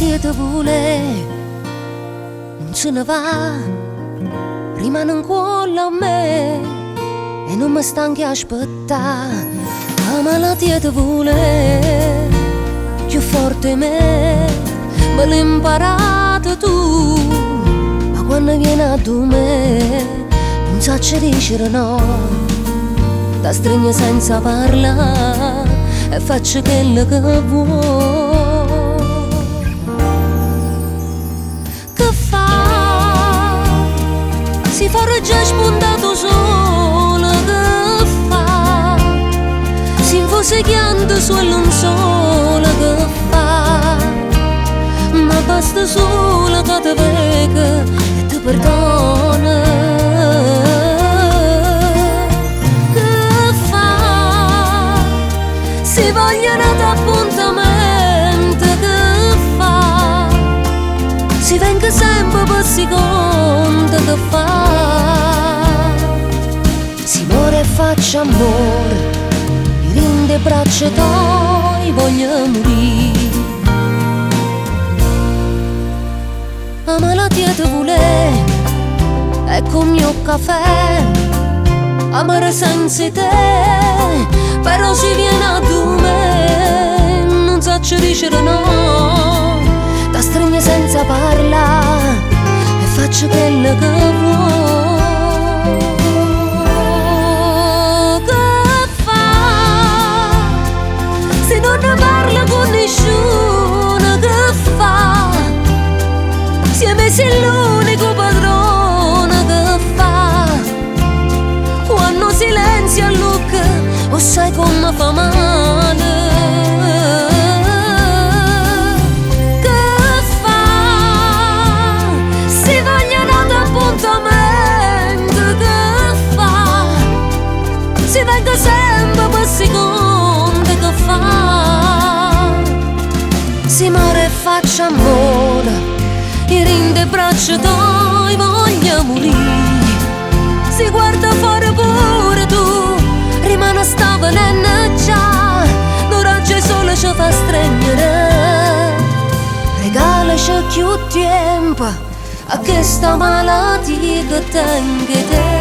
malattia te vuole, non se ne va, rimane in cuore a me e non mi stanchi a aspettare. La malattia te vuole, più forte me l'hai imparato tu, ma quando viene a me non so dire no, ti stringo senza parlare e faccio quello che vuoi. Che fa? Si forreggia spuntato solo, che fa? Si infoseggiando su un solo, che fa? Ma basta solo che ti vega e ti perdona. Che fa? Si vogliono d'appuntamento, che fa? Si venga sempre per si conta, che fa? Si muore e faccia amore, mi rinde braccia tuoi, voglio morire. La malattia te vuole, ecco il mio caffè, amare senza te, però si viene a me, non so dire no, ti stringo senza parlare e faccio quello che vuoi. Che fa? Se non ne parla con nessuno, che fa? Siamo l'unico padrone, che fa? Quando silenzia Luca, o sai come fa male. Che fa? Si vogliono d'appuntamento, che fa? Si venga sempre per secondo, che fa? Si muore e faccia amore, i rinde braccia tuoi, voglio morire. Si guarda fuori pure tu, rimane stavolendo già, l'oraggio solo ci fa stringere. Regalaci più tempo a questa malattia che tengo te.